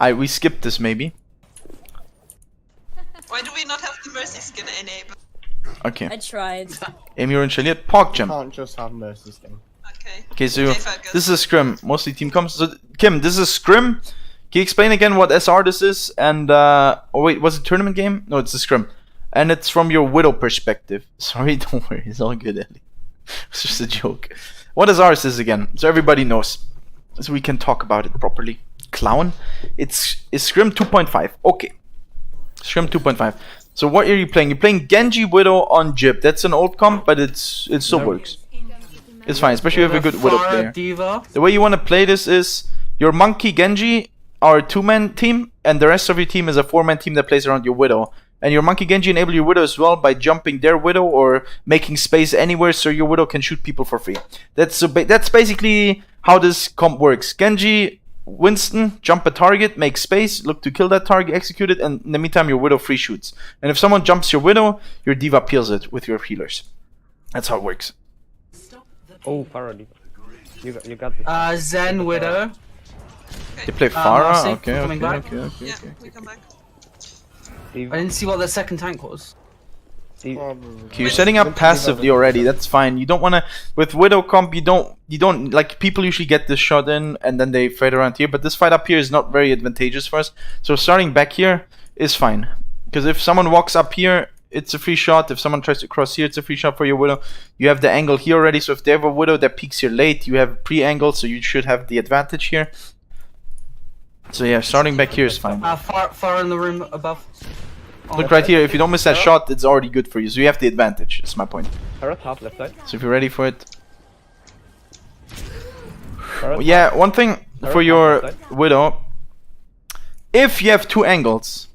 We skipped this maybe. Why do we not have the mercy skin enabled? Okay. I tried. Emir installiert. Pork Jam. Can't just have mercy skin. Okay. Okay, so focus. this is a Scrim. Mostly team comps. So Kim, this is Scrim. Can you explain again what SR this is? And oh wait, was it a tournament game? No, it's a Scrim. And it's from your Widow perspective. Sorry, don't worry, it's all good, Ellie. It's just a joke. What SR is this again? So everybody knows. So we can talk about it properly. Clown. It's Scrim 2.5. Okay. Scrim 2.5. So what are you playing? You're playing Genji Widow on Jib. That's an old comp, but it still works. It's fine, especially if you have a good Widow player. Diva. The way you want to play this is your Monkey Genji are a 2-man team, and the rest of your team is a 4-man team that plays around your Widow. And your Monkey Genji enable your Widow as well by jumping their Widow or making space anywhere so your Widow can shoot people for free. That's basically how this comp works. Genji, Winston, jump a target, make space, look to kill that target, execute it, and in the meantime your Widow free shoots. And if someone jumps your Widow, your Diva peels it with your healers. That's how it works. Oh, Pharah Diva. You got this. Zen Widow. You play Pharah? Marcy, Okay, coming back. okay. Yeah, we come back. I didn't see what the second tank was. Okay, you're setting up passively already. That's fine. You don't want to with Widow comp. You don't like people usually get this shot in and then they fight around here. But this fight up here is not very advantageous for us. So starting back here is fine because if someone walks up here, it's a free shot. If someone tries to cross here, it's a free shot for your Widow. You have the angle here already. So if they have a Widow that peeks here late, you have pre-angle, so you should have the advantage here. So yeah, starting back here is fine. Far in the room above. Look right here, if you don't miss that shot, it's already good for you. So you have the advantage, that's my point. Pharah top left side. So if you're ready for it. Pharah Yeah, one thing for your top left Widow. If you have two angles,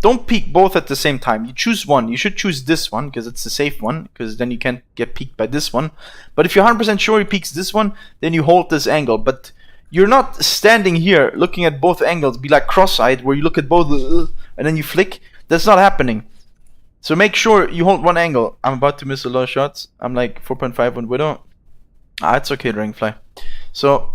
don't peek both at the same time. You choose one. You should choose this one, because it's the safe one, because then you can't get peeked by this one. But if you're 100% sure he peeks this one, then you hold this angle. But you're not standing here looking at both angles, be like cross-eyed, where you look at both and then you flick. That's not happening. So make sure you hold one angle. I'm about to miss a lot of shots. I'm like 4.5 on Widow. It's okay, Dragonfly. So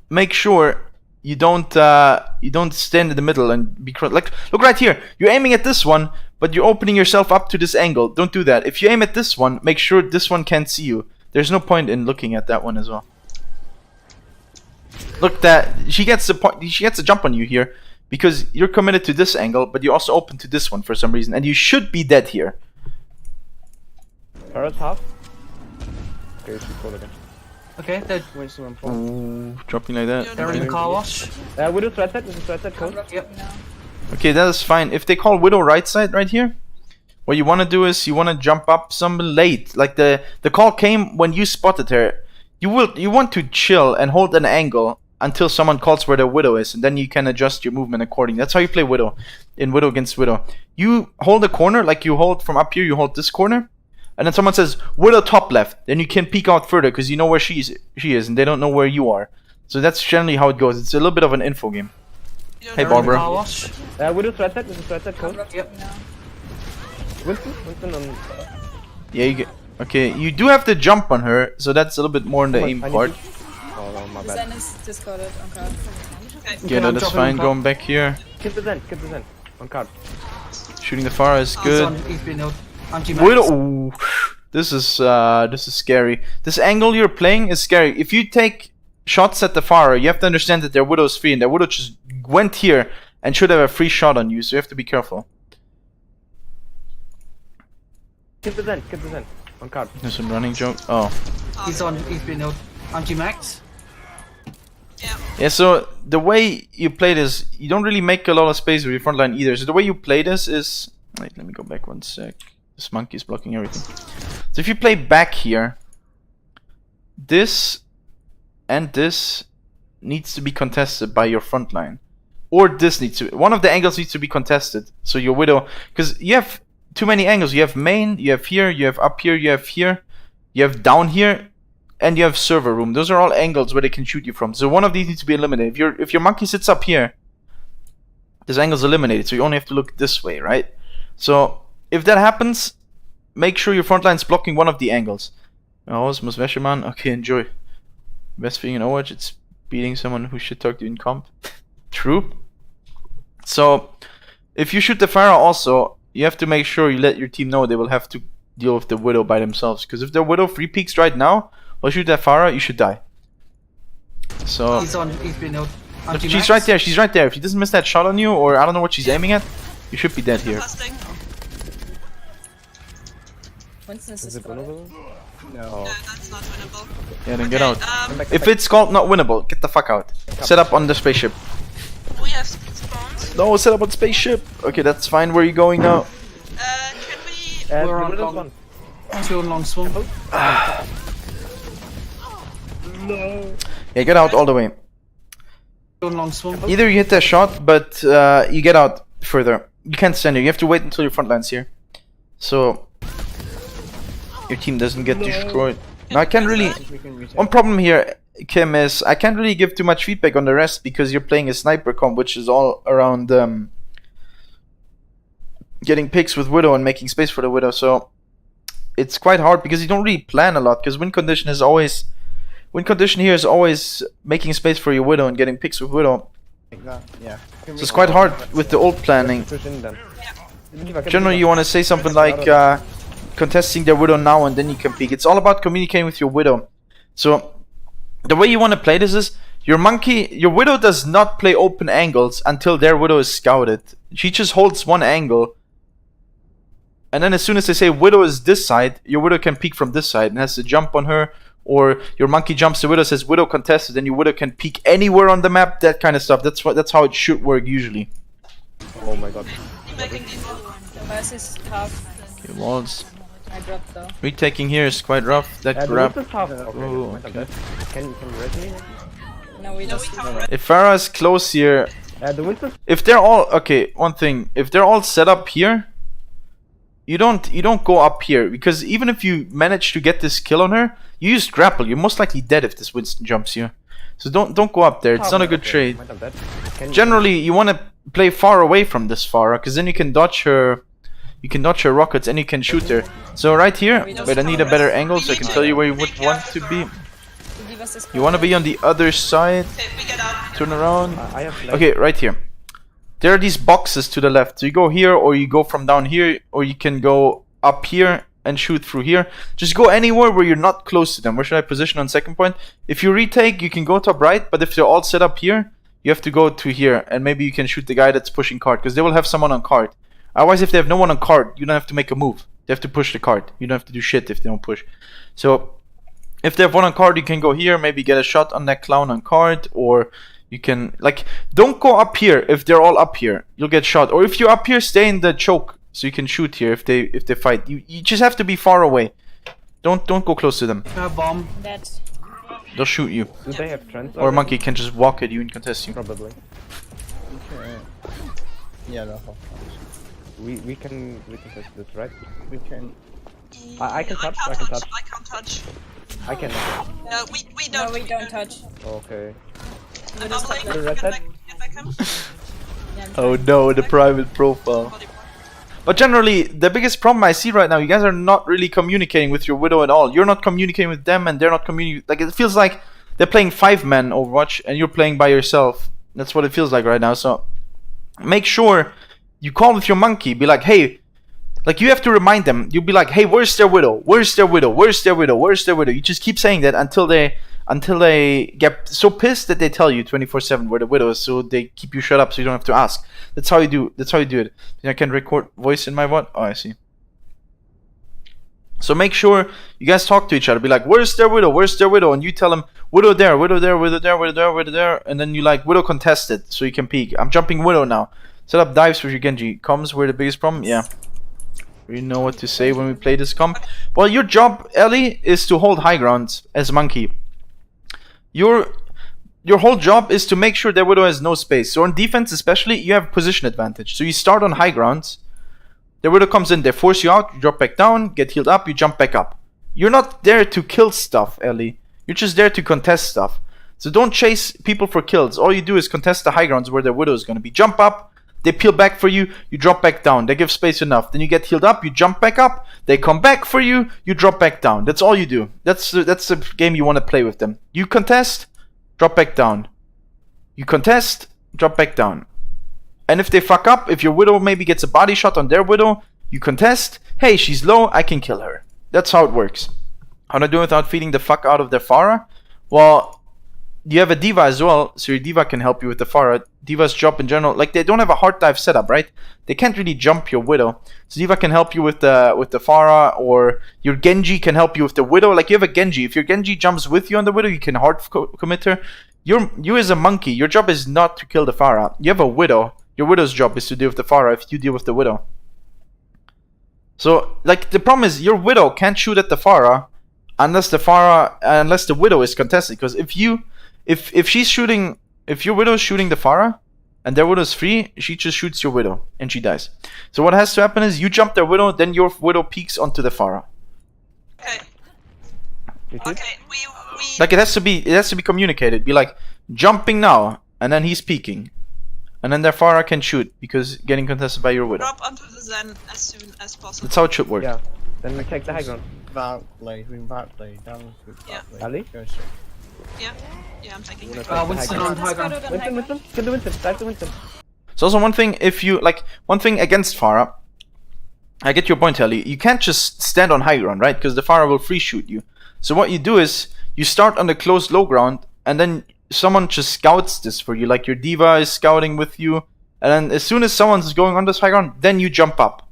make sure you don't stand in the middle and be like, look right here. You're aiming at this one, but you're opening yourself up to this angle. Don't do that. If you aim at this one, make sure this one can't see you. There's no point in looking at that one as well. Look, that she gets the point. She gets a jump on you here because you're committed to this angle, but you're also open to this one for some reason, and you should be dead here. Pharah top. Okay, she pulled again. Okay, they're Dropping like that. in the car wash. Widow's right side. This is right side. Cool. Yep. Okay, that is fine. If they call Widow right side right here, what you want to do is you want to jump up some late. Like the call came when you spotted her. You want to chill and hold an angle until someone calls where the Widow is, and then you can adjust your movement accordingly. That's how you play Widow in Widow against Widow. You hold a corner like you hold from up here. You hold this corner, and then someone says Widow top left. Then you can peek out further because you know where she is, and they don't know where you are. So that's generally how it goes. It's a little bit of an info game. Hey, Barbara. Widow's right side. This is right side. Cool. Yep. Winston on. Yeah, you get. Okay, you do have to jump on her, so that's a little bit more in the aim part. Oh, my bad. Zen is discarded. Okay. Okay, no, that's fine. Going back here. Keep the Zen. On card. Shooting the Pharah is good. Anti-max. Widow. Ooh, this is scary. This angle you're playing is scary. If you take shots at the Pharah, you have to understand that their Widow's free, and their Widow just went here and should have a free shot on you, so you have to be careful. Keep the Zen. On card. There's some running joke. Oh. He's been anti-max. Yeah, so the way you play this, you don't really make a lot of space with your front line either. So the way you play this is... Wait, let me go back one sec. This monkey's blocking everything. So if you play back here, this and this needs to be contested by your front line. Or this needs to... One of the angles needs to be contested. So your Widow... Because you have too many angles. You have main, you have here, you have up here, you have here, you have down here, and you have server room. Those are all angles where they can shoot you from. So one of these needs to be eliminated. If your monkey sits up here, this angle's eliminated. So you only have to look this way, right? So if that happens, make sure your front line's blocking one of the angles. Muss Wäschemann. Okay, enjoy. Best thing in Overwatch, it's beating someone who should talk to you in comp. True. So if you shoot the Pharah also, you have to make sure you let your team know they will have to deal with the Widow by themselves. Because if the Widow free peeks right now, while shoot that Pharah, you should die. So He's been out. she's right there. She's right there. If she doesn't miss that shot on you, or I don't know what she's aiming at, you should be dead here. Casting. Winston Is is it winnable? No. No, that's not winnable. Yeah, then get out. Okay, If it's called not winnable, get the fuck out. Set up on the spaceship. we have spawns. No, set up on spaceship. Okay, that's fine. Where are you going now? Can we... We're the on middle long. one. Two on long swim. Yeah, get out all the way. Two on long swim. Either you hit that shot, but you get out further. You can't stand here. You have to wait until your front line's here. So your team doesn't get destroyed. Now I can't really... We can reach One problem here, Kim, is I can't really give too much feedback on the rest because you're playing a sniper comp, which is all around getting picks with Widow and making space for the Widow. So it's quite hard because you don't really plan a lot, because win condition here is always making space for your Widow and getting picks with Widow. like that. Yeah. So it's quite hard with the old planning. Push in them. Generally, you want to say something like contesting their Widow now and then you can peek. It's all about communicating with your Widow. So the way you want to play this is your Widow does not play open angles until their Widow is scouted. She just holds one angle. And then as soon as they say Widow is this side, your Widow can peek from this side and has to jump on her. Or your monkey jumps the Widow, says Widow contested, and your Widow can peek anywhere on the map, that kind of stuff. That's how it should work usually. Oh my god. Making people. Device is tough. Okay, walls. I dropped though. Retaking here is quite rough. That The grab. Winston's half. Okay. Oh, might have okay. that. Can you res me? No, we No, just we can't. If Pharah is close here, The Winston's if they're all okay, one thing, if they're all set up here, you don't go up here, because even if you manage to get this kill on her, you use grapple. You're most likely dead if this Winston jumps you. So don't go up there. It's not a good trade. Might have that. Can Generally, you want to play far away from this Pharah, because then you can dodge her. You can dodge her rockets and you can shoot her. So right here, wait, I need a better angle so I can tell you where you would want to be. give us this. You want to be on the other side. Okay, we get out. Turn around. I have flash. Okay, right here. There are these boxes to the left. So you go here, or you go from down here, or you can go up here and shoot through here. Just go anywhere where you're not close to them. Where should I position on second point? If you retake, you can go top right, but if they're all set up here, you have to go to here, and maybe you can shoot the guy that's pushing card, because they will have someone on card. Otherwise, if they have no one on card, you don't have to make a move. They have to push the card. You don't have to do shit if they don't push. So if they have one on card, you can go here, maybe get a shot on that clown on card, or you can, like, don't go up here if they're all up here. You'll get shot. Or if you're up here, stay in the choke so you can shoot here if they fight. You just have to be far away. Don't go close to them. Bomb. That. They'll shoot you. Do they have trends? Or a monkey can just walk at you and contest you. Probably. Yeah, no, no. We can test this, right? We can. I can touch. I I can touch. I can't touch. I can. No, we don't. No, we don't touch. Okay. I'm bubbling. The red Get set? back, get back him. Yeah, I'm Oh no, the private profile. Body- But generally, the biggest problem I see right now, you guys are not really communicating with your Widow at all. You're not communicating with them, and they're not communicating. Like, it feels like they're playing 5-man Overwatch, and you're playing by yourself. That's what it feels like right now. So make sure you call with your monkey. Be like, hey, like, you have to remind them. You'll be like, hey, where's their Widow? Where's their Widow? Where's their Widow? Where's their Widow? You just keep saying that until they get so pissed that they tell you 24/7 where the Widow is, so they keep you shut up so you don't have to ask. That's how you do. That's how you do it. I can record voice in my VOD. Oh, I see. So make sure you guys talk to each other. Be like, where's their Widow? Where's their Widow? And you tell them, Widow there, Widow there, Widow there, Widow there, Widow there. And then you like, Widow contested, so you can peek. I'm jumping Widow now. Set up dives with your Genji. Comms were the biggest problem? Yeah. We know what to say when we play this comp. Well, your job, Ellie, is to hold high ground as monkey. Your whole job is to make sure that Widow has no space. So on defense especially, you have position advantage. So you start on high grounds. The Widow comes in, they force you out, you drop back down, get healed up, you jump back up. You're not there to kill stuff, Ellie. You're just there to contest stuff. So don't chase people for kills. All you do is contest the high grounds where the Widow is going to be. Jump up, they peel back for you, you drop back down. They give space enough. Then you get healed up, you jump back up, they come back for you, you drop back down. That's all you do. That's the game you want to play with them. You contest, drop back down. You contest, drop back down. And if they fuck up, if your Widow maybe gets a body shot on their Widow, you contest. Hey, she's low, I can kill her. That's how it works. How to do it without feeding the fuck out of their Pharah? Well, you have a D.Va as well, so your D.Va can help you with the Pharah. D.Va's job in general, like they don't have a hard dive setup, right? They can't really jump your Widow. So D.Va can help you with the Pharah, or your Genji can help you with the Widow. Like you have a Genji. If your Genji jumps with you on the Widow, you can hard commit her. You as a monkey, your job is not to kill the Pharah. You have a Widow. Your Widow's job is to deal with the Pharah if you deal with the Widow. So, like, the problem is your Widow can't shoot at the Pharah unless the Widow is contested. Because if your Widow is shooting the Pharah and their Widow is free, she just shoots your Widow and she dies. So what has to happen is you jump their Widow, then your Widow peeks onto the Pharah. Okay. You good? Okay, we Like it has to be communicated. Be like, jumping now, and then he's peeking. And then their Pharah can shoot because getting contested by your Widow. drop onto the Zen as soon as possible. That's how it should work. Yeah. Then we take the high ground. Valkyrie, Valkyrie, down with Yeah. Valkyrie. Ali? Go straight. Yeah, yeah, I'm taking Wanna it. take the Winston high on ground? high ground. Let's go to the high Winston, ground. Get the Winston. Dive the Winston. It's also one thing one thing against Pharah. I get your point, Ellie. You can't just stand on high ground, right? Because the Pharah will free shoot you. So what you do is you start on the closed low ground, and then someone just scouts this for you. Like your D.Va is scouting with you, and then as soon as someone's going on this high ground, then you jump up.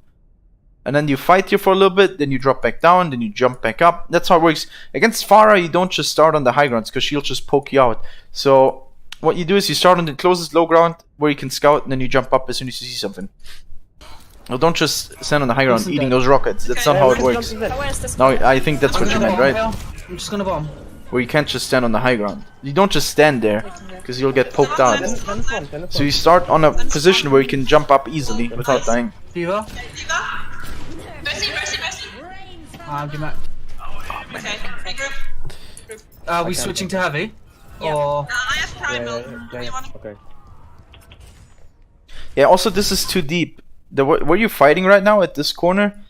And then you fight here for a little bit, then you drop back down, then you jump back up. That's how it works. Against Pharah, you don't just start on the high grounds, because she'll just poke you out. So what you do is you start on the closest low ground, where you can scout, and then you jump up as soon as you see something. Well, don't just stand on the high ground Listen, eating Dad. those rockets. That's Okay. not how it Winston, works. jump to Zen. Oh, where's this? No, I think that's I'm what you gonna meant, bomb, right? Hale. I'm just gonna bomb. Where you can't just stand on the high ground. You don't just stand there, because you'll get poked out. Zen is one. Zen is So one. you start on a position where you can jump up easily without dying. D.Va. D.Va? Mercy. Give me. Okay, regroup. Are we switching to heavy? Yeah. Or I have primal. Yeah. You wanna... Okay. Yeah, also this is too deep. Where you're fighting right now at this corner,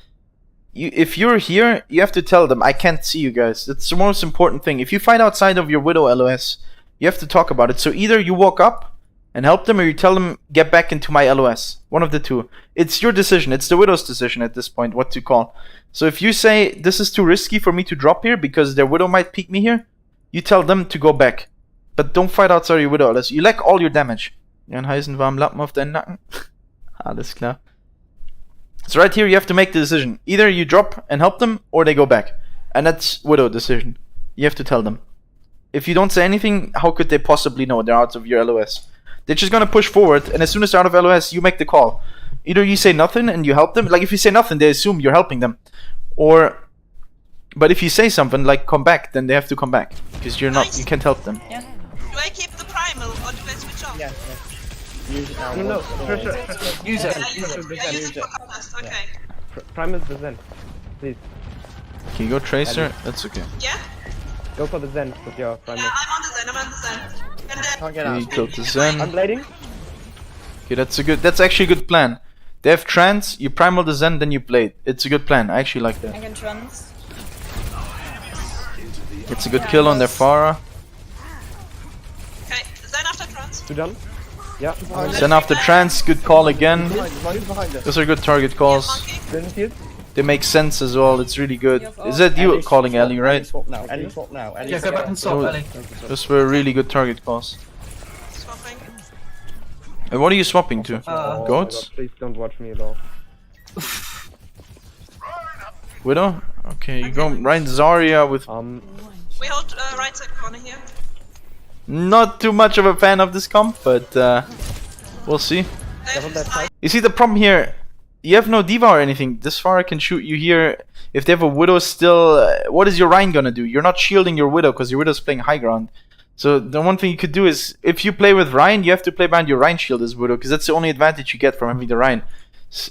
if you're here, you have to tell them, I can't see you guys. That's the most important thing. If you fight outside of your Widow LOS, you have to talk about it. So either you walk up and help them, or you tell them, get back into my LOS. One of the two. It's your decision. It's the Widow's decision at this point, what to call. So if you say, this is too risky for me to drop here, because their Widow might peek me here, you tell them to go back. But don't fight outside your Widow LOS. You lack all your damage. Jan heißen warmen Lappen auf deinen Nacken. Alles klar. So right here you have to make the decision. Either you drop and help them, or they go back. And that's Widow decision. You have to tell them. If you don't say anything, how could they possibly know they're out of your LOS? They're just gonna push forward, and as soon as they're out of LOS, you make the call. Either you say nothing and you help them. Like if you say nothing, they assume you're helping them. But if you say something like come back, then they have to come back. Because you can't help them. Yeah. Do I keep the primal or do I switch off? Yeah. Use it now. No. Sure. use it. Yeah, use it for contest. Okay. Prime is the Zen. Please. Can you go Tracer? That's okay. Yeah? Go for the Zen with your prime. Yeah, I'm on the Zen. And then... Can't get You out. killed the I'm Zen. blading. Okay, that's actually a good plan. They have trance, you primal the Zen, then you blade. It's a good plan. I actually like I that. can trans. It's a good kill on their Pharah. Okay, Zen after trans. Two done. Yeah. Zen after trance, good call again. Behind us. Those are good target calls. Monkey. Zen field. They make sense as well. It's really good. Is that you Ellie, calling swap, Ellie, right? Swap now. Ellie, swap now. Ellie, Yeah, go back and Oh. stop, Ellie. Those were really good target calls. Swapping. And what are you swapping to? Oh my God, Goats? please don't watch me at all. Widow? Okay, you go right Zarya with We hold right side corner here. not too much of a fan of this comp, but we'll see. You see the problem here, you have no D.Va or anything. This Pharah can shoot you here. If they have a Widow still, what is your Rein gonna do? You're not shielding your Widow because your Widow's playing high ground. So the one thing you could do is, if you play with Rein, you have to play behind your Rein shield as Widow, because that's the only advantage you get from having the Rein.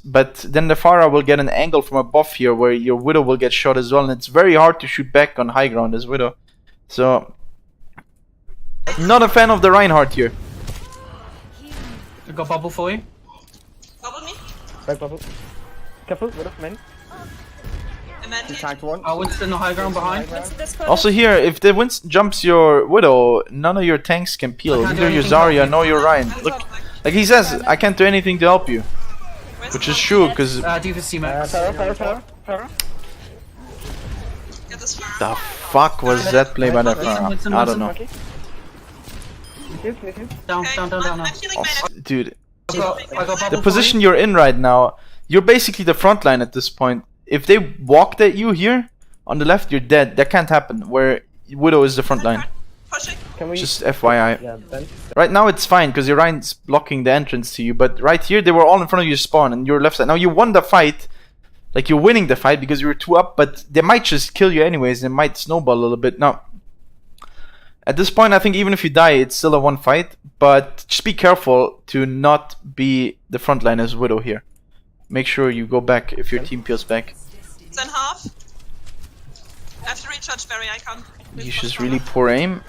But then the Pharah will get an angle from above here where your Widow will get shot as well, and it's very hard to shoot back on high ground as Widow. So, not a fan of the Reinhardt here. I got bubble for you. Bubble me. Back bubble. Careful, Widow, man. Amanda. Tagged one. Winston the high ground behind. What's this called? Also here, if the Winston jumps your Widow, none of your tanks can peel. I can't do Neither your anything Zarya about it. nor your Rein. I'm Look, top, like, Like he says, I can't do anything to help you, Where's which the is top? true, because D.Va C-Max. Pharah. Get this far. the fuck was that play by that Pharah? I don't know. Down, Okay, down, down, down, down. I'm healing Oh, Vayne. dude, I got bubble the position you're in right now, you're basically the front line at this point. If they walked at you here on the left, you're dead. That can't happen. Where Widow is the front line. Pushing. Can we? Just FYI. Yeah, Ben. Right now it's fine because your Ryan's blocking the entrance to you. But right here, they were all in front of your spawn and your left side. Now you won the fight. Like you're winning the fight because you were 2 up. But they might just kill you anyways. They might snowball a little bit. Now, at this point, I think even if you die, it's still a 1 fight. But just be careful to not be the front line as Widow here. Make sure you go back if your team peels back. Then half. I have to recharge Barry, I can't. You just really poor aim.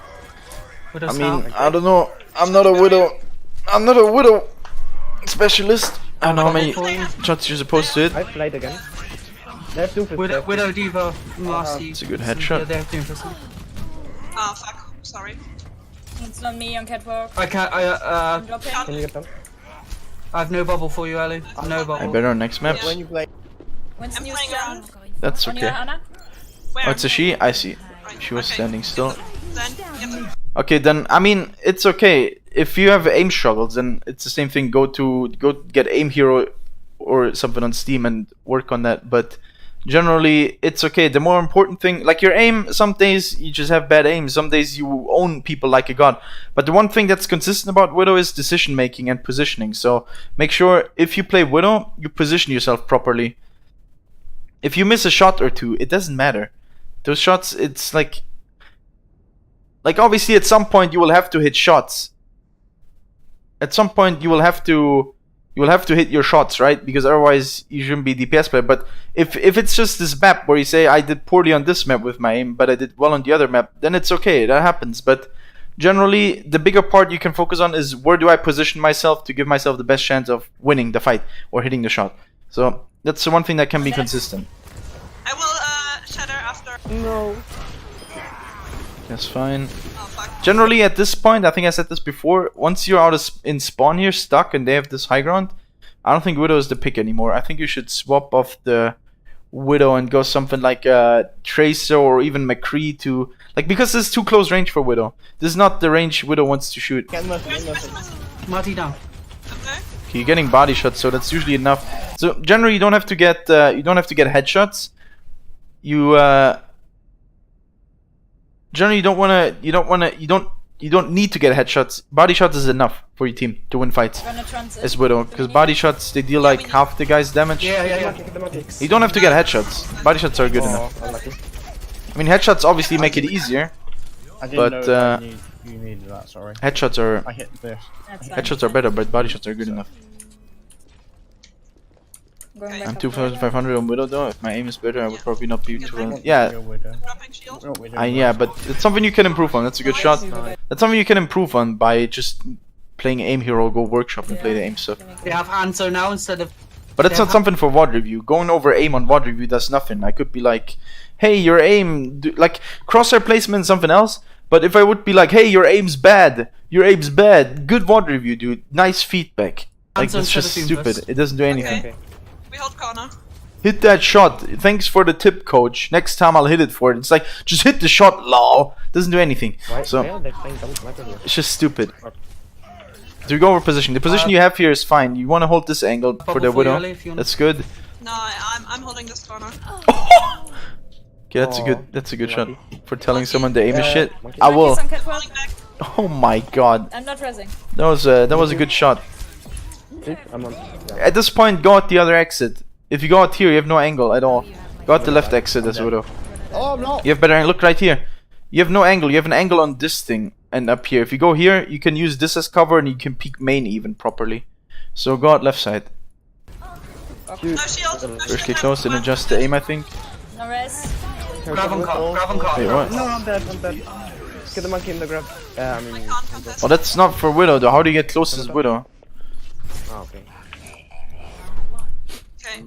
Widow's I mean, half. I don't know. I'm not a Widow. I'm not a Widow specialist. I don't know how many shots you're supposed to hit. I played again. They have Doomfist. Widow D.Va, Marcy. It's a good Yeah, headshot. they have Doomfist. Ah, fuck. Sorry. It's not me on catwalk. I can't, I'm dropping. Can you get them? I have no bubble for you, Ellie. No I bubble. better on next map. When you play, When's I'm new playing Scrim? around. That's On your okay. Hana? Where? Oh, it's a she? I see. Right, She was okay. standing still. Then, get them. Okay, then, I mean, it's okay. If you have aim struggles, then it's the same thing. Go get aim hero or something on Steam and work on that. But generally, it's okay. The more important thing, like your aim, some days you just have bad aim. Some days you own people like a god. But the one thing that's consistent about Widow is decision making and positioning. So make sure if you play Widow, you position yourself properly. If you miss a shot or two, it doesn't matter. Those shots, it's like obviously at some point you will have to hit shots. At some point you will have to hit your shots, right? Because otherwise you shouldn't be DPS player. But if it's just this map where you say I did poorly on this map with my aim, but I did well on the other map, then it's okay. That happens. But generally, the bigger part you can focus on is where do I position myself to give myself the best chance of winning the fight or hitting the shot. So that's the one thing that can be consistent. I will, shatter after. no. That's fine. Oh, fuck. Generally, at this point, I think I said this before, once you're out of in spawn here, stuck, and they have this high ground, I don't think Widow is the pick anymore. I think you should swap off the Widow and go something like Tracer or even McCree to... Like, because this is too close range for Widow. This is not the range Widow wants to shoot. Get him Where's the Marty down. Okay. Okay, you're getting body shots, so that's usually enough. So generally, you don't have to get headshots. Generally, you don't need to get headshots. Body shots is enough for your team to win fights Gonna transit. as Widow, because body shots they deal like half the guy's damage. Yeah. You don't have to get headshots. Body shots are good enough. unlucky. I mean, headshots obviously make it easier. I didn't But, know that you needed that, sorry. Headshots are I hit this. That's fine. headshots are better, but body shots are good enough. Going back I'm up 2,500 on Widow though. If my aim is better, I would probably not be too. Yeah, Your Widow. Dropping shield. Not Widow, yeah, but it's something you can improve on. That's a good shot. That's something you can improve on by just playing aim hero, go workshop and play the aim stuff. They have Hanzo now instead of... But it's not something for VOD review. Going over aim on VOD review does nothing. I could be like, hey, your aim, like crosshair placement is something else. But if I would be like, hey, your aim's bad, good VOD review, dude, nice feedback. Like Hanzo that's instead just of stupid. Doomfist. It doesn't do anything. Okay. We hold corner. Hit that shot. Thanks for the tip, coach. Next time I'll hit it for it. It's like, just hit the shot, lol. Doesn't do anything. Why? So Yeah, they're playing double sniper here. it's just stupid. So we go over position. The position you have here is fine. You want to hold this angle for Bubble the for you, Widow. Ali, if you want. That's good. No, I'm holding this corner. Okay, that's a good shot for telling someone the aim is shit. monkey. I will. Monkeys on catwalk. Falling back. Oh my god, I'm not resing. that was a good shot. See? I'm on. Yeah. At this point, go out the other exit. If you go out here, you have no angle at all. Go out the left exit as Widow. Oh, I'm not! You have better angle. Look right here. You have no angle. You have an angle on this thing and up here. If you go here, you can use this as cover and you can peek main even properly. So go out left side. No shield. No First shield. get close and adjust the aim, I think. No res. Grab on cart. Wait, what? No, I'm dead, I'm dead. Let's get the monkey in the grab. I mean. I can't contest. Well, that's not for Widow though. How do you get close as Widow? Oh, okay. Okay.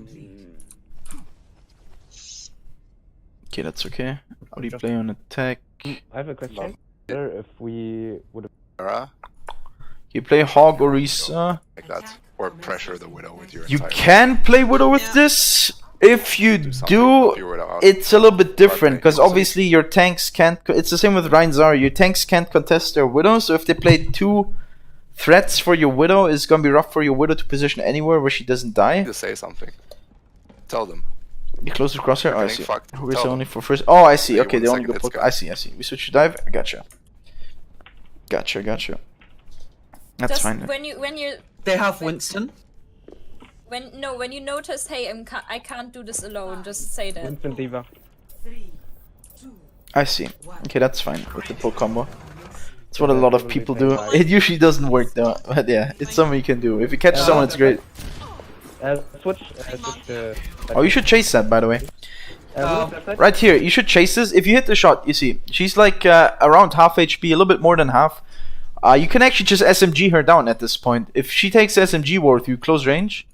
Okay, that's okay. How do you play on attack? I have a question. If we would have. You play Hog Orisa. like that, or pressure the Widow with your You entire can play Widow with Yeah. this. If you something, do, help your Widow out. it's a little bit different because also- obviously your tanks can't. It's the same with Reinzar. Your tanks can't contest their Widow. So if they play 2 threats for your Widow, it's gonna be rough for your Widow to position anywhere where she doesn't die. Just say something. Tell them. You close the crosshair. Oh, I Getting see. fucked. Who is Tell only them. for first? Oh, I see. Say Okay, 1 they only second, go. it's Poke. good. I see. I see. We switch to dive. Gotcha. Gotcha. That's Just fine. when you They have Winston. when you notice, hey, I can't do this alone. Just say that. Winston Diva. I see. Okay, that's fine with the poke combo. It's what a lot of people do. It usually doesn't work though, but yeah, it's something you can do. If you catch someone, it's great. Switch to... Oh, you should chase that, by the way. left side. Right here, you should chase this. If you hit the shot, you see, she's like around half HP, a little bit more than half. You can actually just SMG her down at this point. If she takes SMG war with you close range,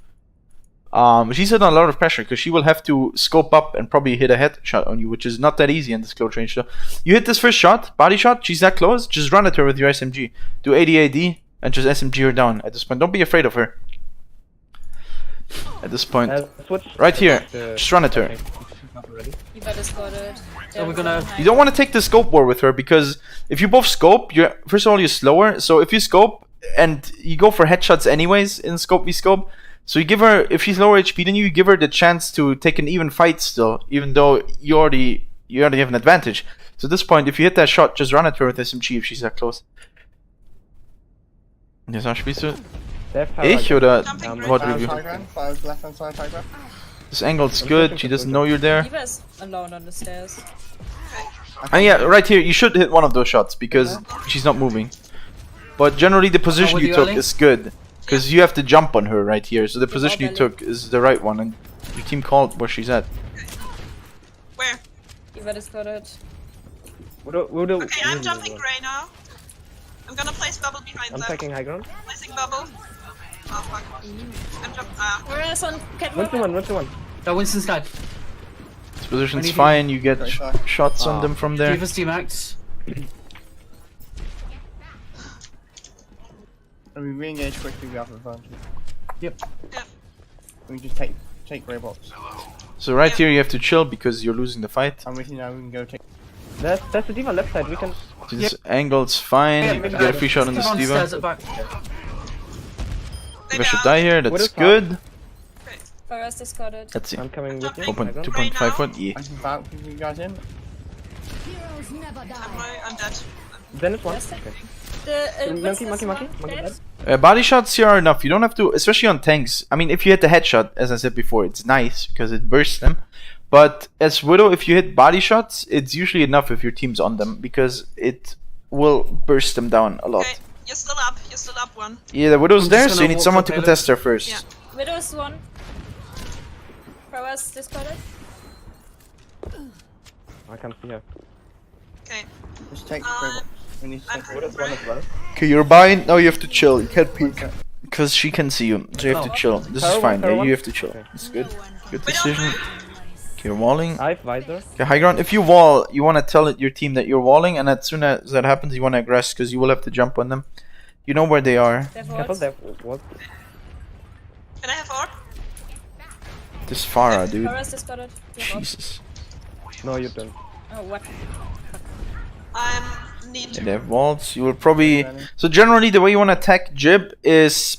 she's under a lot of pressure because she will have to scope up and probably hit a headshot on you, which is not that easy in this close range. So you hit this first shot, body shot, she's that close, just run at her with your SMG. Do 80 AD and just SMG her down at this point. Don't be afraid of her. At this point. Switch. Right here, to- just run at her. Okay. Not ready. You better squad it. So we're gonna- You don't want to take the scope war with her because if you both scope, you're first of all you're slower. So if you scope and you go for headshots anyways in scope v scope, so you give her, if she's lower HP than you give her the chance to take an even fight still, even though you already have an advantage. So at this point, if you hit that shot, just run at her with SMG if she's that close. Jetzt spielst du They have ich oder Jumping what right. review? High ground, five left hand side, high ground. This angle's good. She doesn't know you're there. Diva's alone on the stairs. And yeah, right here, you should hit one of those shots because she's not moving. But generally, the position with you you, took Ali. is good because you have to jump on her right here. So the position you Ali. took is the right one, and your team called where she's at. Where? You better squad it. We'll do. Okay, I'm jumping grey now. I'm gonna place bubble behind I'm them. taking high ground. Placing bubble. Oh fuck. I'm jump. Whereas on Winston catwalk. one. No, Winston's died. This position's Anything? fine. You get Great shot. shots on them from there. Diva's T-Max. And we re-engage quickly, we have advantage. Yep. Yeah. We just take grey box. So right here, you have to chill because you're losing the fight. I'm with you now, we can go take. That's the Diva left side. We can. This angle's fine. You get a free shot on this Stairs diva. at the back. Diva should die here. That's What is good. Whereas they squad it. Let's see. I'm coming with you. Open High ground. 2.5 foot. Yeah. I can bounce you guys in. I'm dead. Then it's one. Yes, Okay. The Monkey dead. Body shots here are enough. You don't have to, especially on tanks. I mean, if you hit the headshot, as I said before, it's nice because it bursts them. But as Widow, if you hit body shots, it's usually enough if your team's on them because it will burst them down a lot. Okay, you're still up. You're still up one. Yeah, the Widow's I'm just there, gonna so you need walk someone up to Halo. contest her first. Yeah. Widow's one. Whereas they squad it. I can't see her. Okay. Just take grey box. We need to I'm take grey hurt. box. One as well. Okay, you're buying. Now you have to chill. You can't peek because she can see you, so you have to chill. This is Power fine. one, Yeah, power you one. have to chill. Okay. It's good. Good We don't decision. mind. Okay, you're walling. I have visor. Okay, high ground. If you wall, you want to tell your team that you're walling, and as soon as that happens, you want to aggress because you will have to jump on them. You know where they are. They have Careful, wards. they have what? Can I have orb? This Farah, dude. Whereas they squad it. You have wards. Jesus. No, you don't. Oh, what? Need They have walls. You will probably. So generally, the way you want to attack Jib is,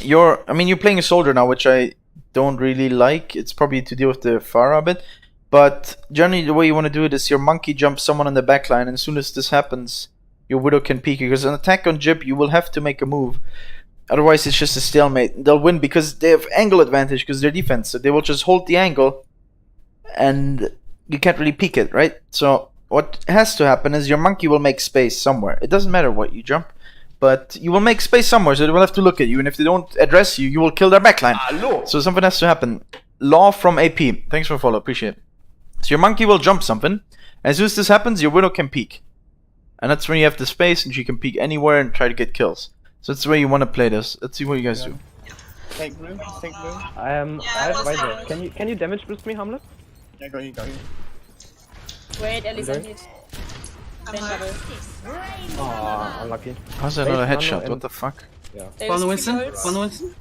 you're playing a soldier now, which I don't really like. It's probably to deal with the Farah a bit, but generally the way you want to do it is your monkey jumps someone on the back line, and as soon as this happens, your Widow can peek you. Because an attack on Jib, you will have to make a move. Otherwise, it's just a stalemate. They'll win because they have angle advantage because they're defense, so they will just hold the angle, and you can't really peek it, right? So what has to happen is your monkey will make space somewhere. It doesn't matter what you jump, but you will make space somewhere, so they will have to look at you, and if they don't address you, you will kill their backline. So something has to happen. Law from AP. Thanks for follow, appreciate it. So your monkey will jump something. As soon as this happens, your Widow can peek. And that's when you have the space, and she can peek anywhere and try to get kills. So that's the way you want to play this. Let's see what you guys do. Take blue, take blue. I have visor. Can you damage boost me, Hamlet? Yeah, got you, got you. Wait, Ellie's on doing? hit. I'm Then hurt. double. Oh, unlucky. How's that not a Wait, headshot? and- What the fuck? There's One Winston. fields. One Winston.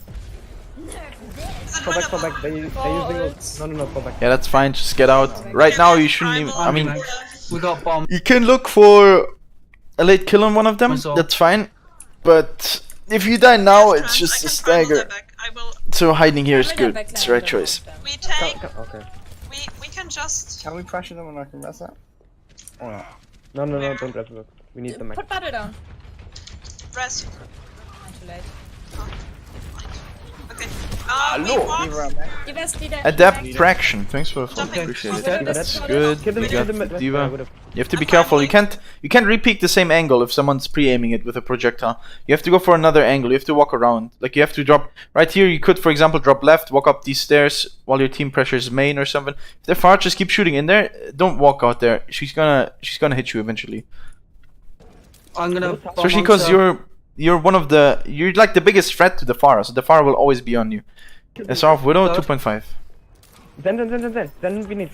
Fall back. They use Balls. No, fall back. Yeah, that's fine. Just get out. Right now, you shouldn't even. I mean, We got bomb. you can look for a late kill on one of them. Myself. That's fine. But if you die now, it's just a stagger. I will. So hiding here is I'm gonna good. backline It's the right them. choice. We take. Okay. We can just. Can we pressure them and I can rest that? Or not? No, don't rest it. We need the max. Put battle down. Rest. Too late. Okay. Leave her out there. Give us the Adapt fraction. Thanks for the follow. Jumping. Appreciate it. Okay. That's good. Give them, You give got them. Diva. You have to be careful. You can't re-peek the same angle if someone's pre-aiming it with a projectile. You have to go for another angle. You have to walk around. Like you have to drop right here. You could, for example, drop left, walk up these stairs while your team pressures main or something. If they're far, just keep shooting in there. Don't walk out there. She's gonna hit you eventually. I'm gonna. Especially because you're one of you're like the biggest threat to the Pharah. So the Pharah will always be on you. SR of Widow 2.5. Then we need.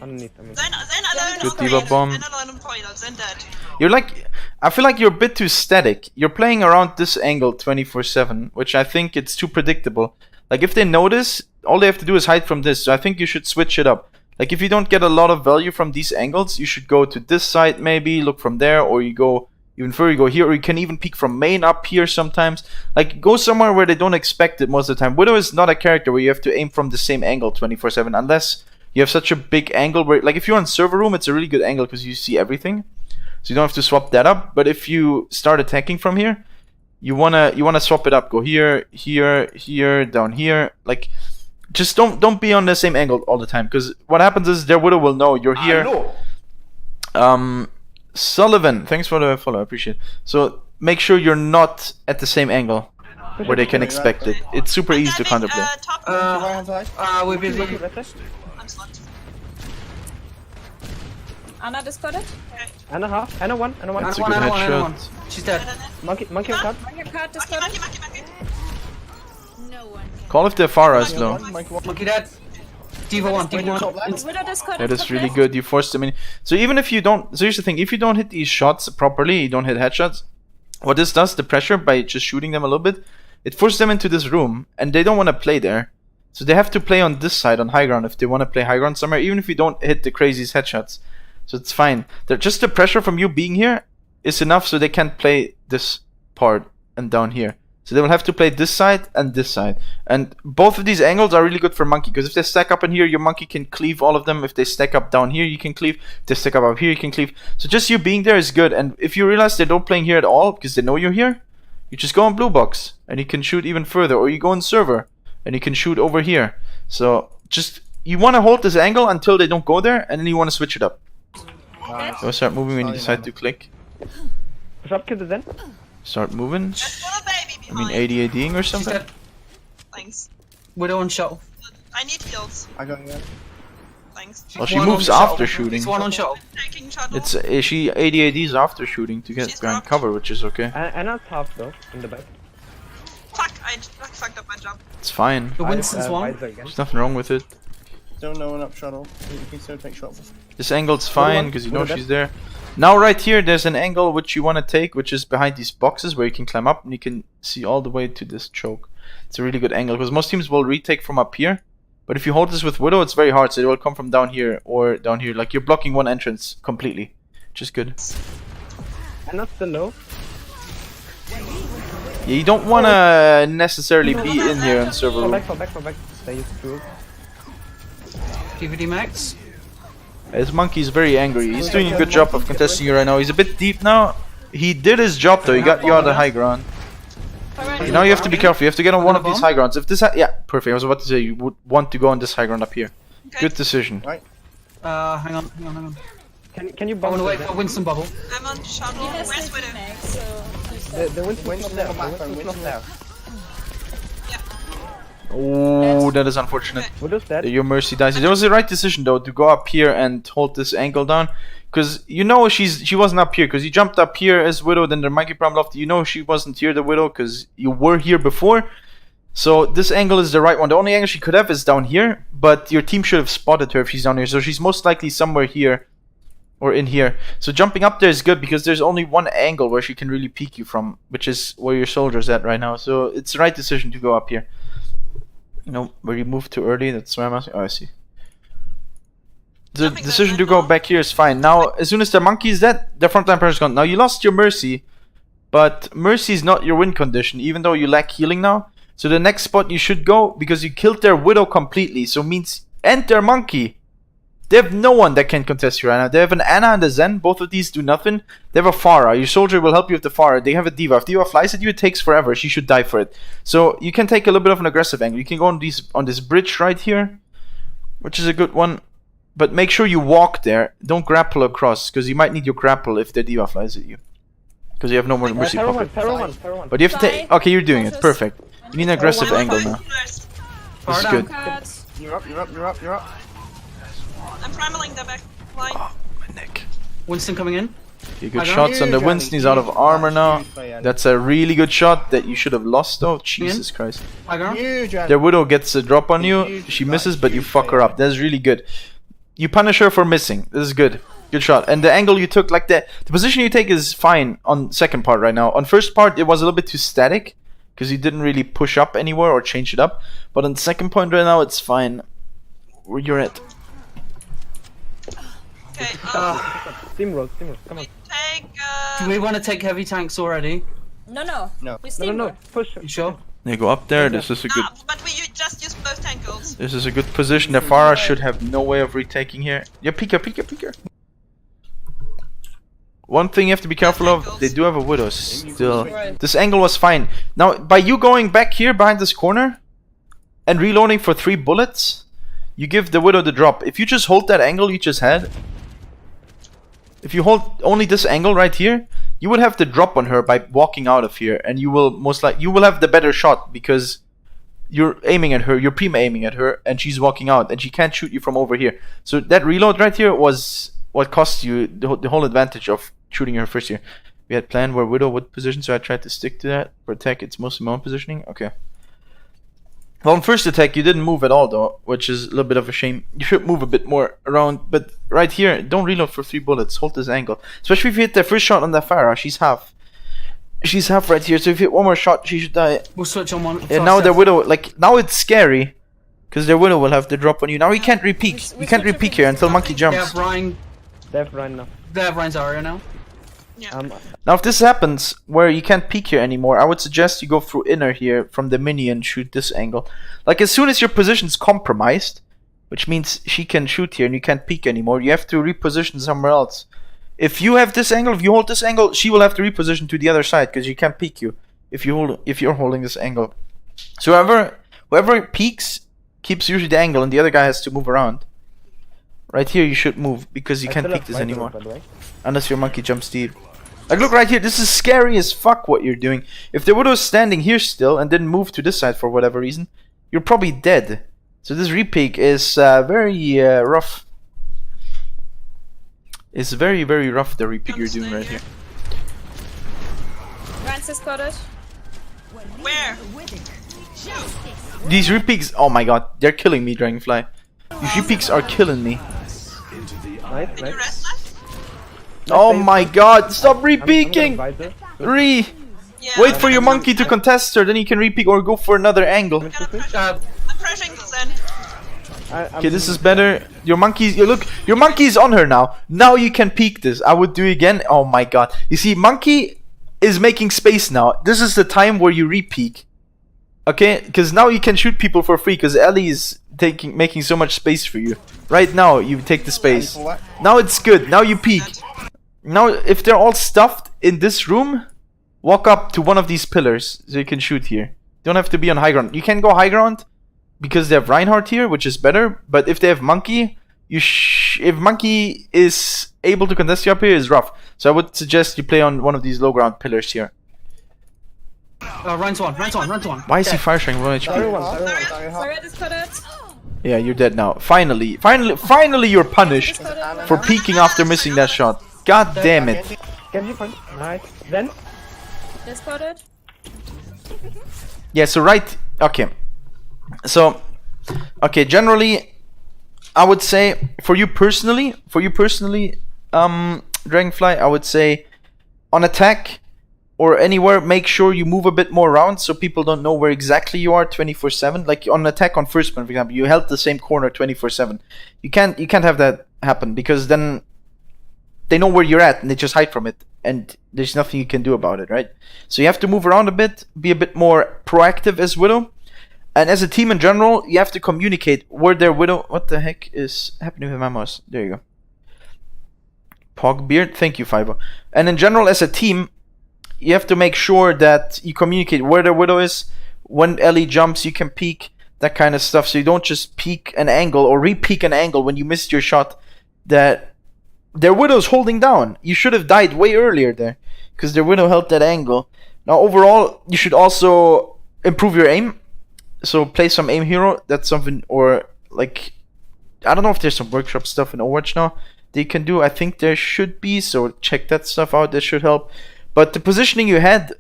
Underneath, I mean. Then alone Good on diva point. bomb. Then alone on point. Then dead. You're like, I feel like you're a bit too static. You're playing around this angle 24/7, which I think it's too predictable. Like if they notice, all they have to do is hide from this. So I think you should switch it up. Like if you don't get a lot of value from these angles, you should go to this side maybe, look from there, or you go even further, you go here, or you can even peek from main up here sometimes. Like go somewhere where they don't expect it most of the time. Widow is not a character where you have to aim from the same angle 24/7 unless you have such a big angle where, like if you're on server room, it's a really good angle because you see everything. So you don't have to swap that up. But if you start attacking from here, you wanna swap it up. Go here, here, here, down here. Like just don't be on the same angle all the time, because what happens is their Widow will know you're here. Sullivan, thanks for the follow, I appreciate it. So make sure you're not at the same angle where they can expect it. It's super easy to counterplay. Top. Right hand side. We're busy. I'm slumped. Anna discarded. And a half. And a one. That's a One, good and one. headshot. She's dead. Monkey on cut. Your card Monkey, discarded. monkey. Call if their Pharah is low. Monkey dead. Diva one. Top left. Widow discarded. That is top really left. good. You forced them in. So even if you don't, so here's the thing: if you don't hit these shots properly, you don't hit headshots. What this does, the pressure by just shooting them a little bit, it forces them into this room, and they don't want to play there. So they have to play on this side on high ground if they want to play high ground somewhere, even if you don't hit the craziest headshots. So it's fine. Just the pressure from you being here is enough, so they can't play this part and down here. So they will have to play this side and this side. And both of these angles are really good for Monkey, because if they stack up in here, your Monkey can cleave all of them. If they stack up down here, you can cleave. If they stack up here, you can cleave. So just you being there is good. And if you realize they don't playing here at all, because they know you're here, you just go on blue box, and you can shoot even further. Or you go on server, and you can shoot over here. So just, you want to hold this angle until they don't go there, and then you want to switch it up. So start moving when you decide to click. Drop kill then. Start moving. There's got a baby I mean behind. ADing or She's something. dead. Thanks. Widow on shuttle. I need heals. I got you. Thanks. Well, she One moves on after shuttle. shooting. It's one on shuttle. Taking shuttle. It's she ADs after shooting to get She's ground dropped. cover, which is okay. And that's half though in the back. Fuck, I fucked up my jump. It's fine. The Winston's one. Visor again. There's nothing wrong with it. Still no one up shuttle. You can still take shots. This angle's fine because you know Widow she's there. Now right here, there's an angle which you want to take, which is behind these boxes where you can climb up and you can see all the way to this choke. It's a really good angle because most teams will retake from up here. But if you hold this with Widow, it's very hard, so it will come from down here or down here. Like you're blocking one entrance completely, which is good. And that's the low. Yeah, you don't want to necessarily be in here on server room. Fall back. Stay used to it. DVD max. His Monkey's very angry. He's doing a good job of contesting you right now. He's a bit deep now. He did his job though. He got you on the high ground. Alright. Now you have to be careful. You have to get on one of these high grounds. If this, yeah, perfect. I was about to say you would want to go on this high ground up here. Okay. Good decision. Hang on. Can you I bomb want to wait them? for Winston bubble. I'm on shuttle. He has Where's 50 Widow? max, so use that. The Winston's not there. Come back, The Winston's not Winston. there. Oh, that is unfortunate. Widow's dead. Your Mercy dies. It was the right decision though to go up here and hold this angle down, because you know she wasn't up here because you jumped up here as Widow. Then the Monkey Prom left. You know she wasn't here, the Widow, because you were here before. So this angle is the right one. The only angle she could have is down here, but your team should have spotted her if she's down here. So she's most likely somewhere here, or in here. So jumping up there is good because there's only one angle where she can really peek you from, which is where your soldier's at right now. So it's the right decision to go up here. You know, where you moved too early, that's why I'm asking. Oh, I see. The Jumping decision there, to go no. back here is fine. Now, as soon as the monkey is dead, the frontline pressure's gone. Now, you lost your Mercy, but Mercy is not your win condition, even though you lack healing now. So the next spot you should go, because you killed their Widow completely, so means end their monkey. They have no one that can contest you right now. They have an Ana and a Zen. Both of these do nothing. They have a Pharah. Your soldier will help you with the Pharah. They have a Diva. If Diva flies at you, it takes forever. She should die for it. So you can take a little bit of an aggressive angle. You can go on this bridge right here, which is a good one. But make sure you walk there. Don't grapple across, because you might need your grapple if the Diva flies at you. Because you have no more Mercy Pharaoh pocket. one. But you have to take... Okay, you're doing it. Perfect. You need an aggressive One angle fight now. first. This is Far good. Cut. You're up, you're up, you're up, you're up. I'm primaling the back line. Oh, my neck. Winston coming in. Okay, good I don't shots on the Huge, Winston. Andy, He's out of huge. armor now. Huge play, Andy. That's a really good shot that you should have lost though. Jesus Christ. Hagar. Huge, Andy. Their Widow gets a drop on you. Huge She shot, misses, but you huge fuck her play. up. That's really good. You punish her for missing. This is good. Good shot. And the angle you took, like the position you take is fine on second part right now. On first part, it was a little bit too static because you didn't really push up anywhere or change it up. But on second point right now, it's fine. Where you're at. Okay, Steamroll, come on. take, Do we want to take heavy tanks already? No, no. No. We No, steamroll. push. You sure? They go up there. This is a good. nah, but we just use both tangles. This is a good position. The Pharah should have no way of retaking here. Yeah, peek her. One thing you have to be careful of, they do have a Widow still. Right. This angle was fine. Now, by you going back here behind this corner and reloading for 3 bullets, you give the Widow the drop. If you just hold that angle you just had, if you hold only this angle right here, you would have the drop on her by walking out of here, and you will most likely, you will have the better shot because you're aiming at her, you're aiming at her, and she's walking out, and she can't shoot you from over here. So that reload right here was what cost you the whole advantage of shooting her first here. We had planned where Widow would position, so I tried to stick to that. For attack, it's mostly my own positioning. Okay. Well, on first attack, you didn't move at all, though, which is a little bit of a shame. You should move a bit more around, but right here, don't reload for 3 bullets. Hold this angle. Especially if you hit the first shot on the Pharah, she's half. She's half right here, so if you hit one more shot, she should die. We'll switch on one. And fast now their F. Widow, like, now it's scary. Because their Widow will have the drop on you. Now you can't repeak. We You can't switch repeak it here from until Monkey jumping. They jumps. have Ryan. They have Ryan now. They have Ryan's Aria now. Yeah. Now if this happens, where you can't peek here anymore, I would suggest you go through inner here from the mini and shoot this angle. Like, as soon as your position's compromised, which means she can shoot here and you can't peek anymore, you have to reposition somewhere else. If you have this angle, if you hold this angle, she will have to reposition to the other side because she can't peek you if you're holding this angle. So whoever peeks keeps usually the angle, and the other guy has to move around. Right here you should move because you I can't still peek have this Viper, anymore by the way. unless your monkey jumps deep. Like, look right here, this is scary as fuck what you're doing. If the Widow's standing here still and didn't move to this side for whatever reason, you're probably dead. So this repeak is very rough. It's very, very rough, the repeak you're doing right here. Ryan's is spotted. Where? These repeaks, oh my god, they're killing me, Dragonfly. These repeaks are killing me. Nice, Can you nice. rest that? Oh my god, stop I'm gonna repeaking! visor. Yeah. Wait for I'm your gonna- monkey to contest her, then you can repeak or go for another angle. I'm gonna pressure- Uh, I'm pressuring the Zen. Okay, this is better. Your monkey's, look, your monkey's on her now. Now you can peek this. I would do it again. Oh my god. You see, monkey is making space now. This is the time where you repeak. Okay, because now you can shoot people for free because Ellie is making so much space for you. Right now, you take the space. Pull that. Now it's good. Now you peek. Now, if they're all stuffed in this room, walk up to one of these pillars so you can shoot here. You don't have to be on high ground. You can go high ground because they have Reinhardt here, which is better. But if they have Monkey, if Monkey is able to contest you up here, is rough. So I would suggest you play on one of these low ground pillars here. Ryan's one. Why is he fire shrinking 1 HP? Everyone, Hard, everyone. very hard. Sorry, is spotted. Yeah, you're dead now. Finally, you're punished for peeking after missing that shot. God damn it. Can you punch? Nice. Then They're spotted. Yeah, so okay. So, okay, generally, I would say, for you personally, Dragonfly, I would say on attack or anywhere, make sure you move a bit more around so people don't know where exactly you are 24/7. Like on attack on first one, for example, you held the same corner 24/7. You can't have that happen, because then they know where you're at and they just hide from it, and there's nothing you can do about it, right? So you have to move around a bit, be a bit more proactive as Widow. And as a team in general, you have to communicate where their Widow... What the heck is happening with my mouse? There you go. Pogbeard, thank you, Fivo. And in general, as a team, you have to make sure that you communicate where their Widow is. When Ellie jumps, you can peek, that kind of stuff. So you don't just peek an angle or re-peek an angle when you missed your shot that their Widow's holding down. You should have died way earlier there, because their Widow held that angle. Now, overall, you should also improve your aim. So play some aim hero. That's something, or like, I don't know if there's some workshop stuff in Overwatch now they can do. I think there should be, so check that stuff out. That should help. But the positioning you had,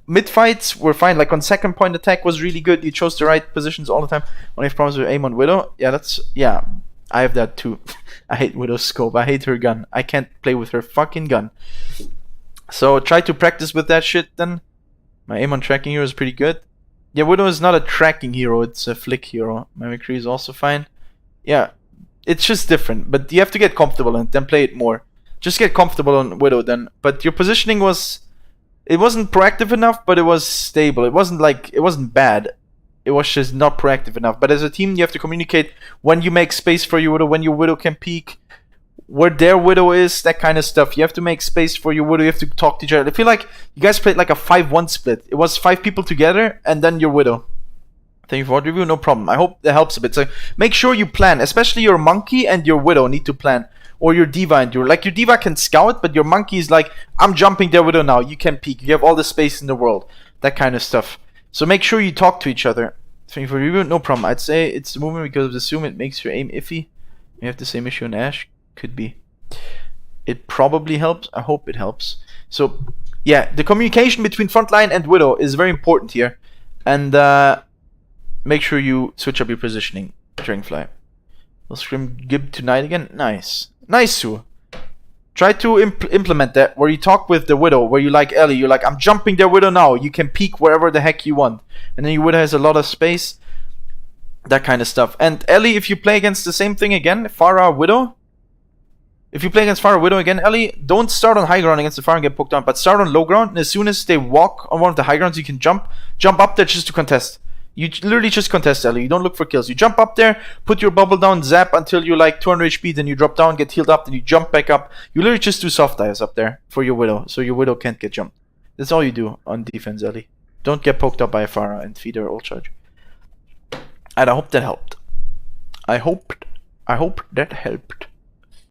mid fights were fine. Like on second point attack was really good. You chose the right positions all the time. Only have problems with aim on Widow. Yeah, I have that too. I hate Widow's scope. I hate her gun. I can't play with her fucking gun. So try to practice with that shit then. My aim on tracking hero is pretty good. Yeah, Widow is not a tracking hero, it's a flick hero. Mimicry is also fine. Yeah, it's just different, but you have to get comfortable and then play it more. Just get comfortable on Widow then. But your positioning was... It wasn't proactive enough, but it was stable. It wasn't bad. It was just not proactive enough. But as a team, you have to communicate when you make space for your Widow, when your Widow can peek, where their Widow is, that kind of stuff. You have to make space for your Widow. You have to talk to each other. I feel like you guys played like a 5-1 split. It was 5 people together and then your Widow. Thank you for VOD review. No problem. I hope that helps a bit. So make sure you plan. Especially your Monkey and your Widow need to plan. Or your D.Va and your... Like your D.Va can scout, but your Monkey is like, I'm jumping their Widow now. You can peek. You have all the space in the world. That kind of stuff. So make sure you talk to each other. Thank you for review. No problem. I'd say it's the movement because of the zoom. It makes your aim iffy. You have the same issue in Ash. Could be. It probably helps. I hope it helps. So, yeah, the communication between frontline and Widow is very important here. And make sure you switch up your positioning. Dragonfly. Will Scrim Gib tonight again? Nice. Nice, Sue. Try to implement that where you talk with the Widow, where you like Ellie. You're like, I'm jumping their Widow now. You can peek wherever the heck you want. And then your Widow has a lot of space. That kind of stuff. And Ellie, if you play against the same thing again, Pharah Widow. If you play against Pharah Widow again, Ellie, don't start on high ground against the Pharah and get poked down, but start on low ground, and as soon as they walk on one of the high grounds, you can jump up there just to contest. You literally just contest, Ellie. You don't look for kills. You jump up there, put your bubble down, zap until you're like 200 HP, then you drop down, get healed up, then you jump back up. You literally just do soft dives up there for your Widow, so your Widow can't get jumped. That's all you do on defense, Ellie. Don't get poked up by a Pharah and feed her ult charge. And I hope that helped. I hope that helped.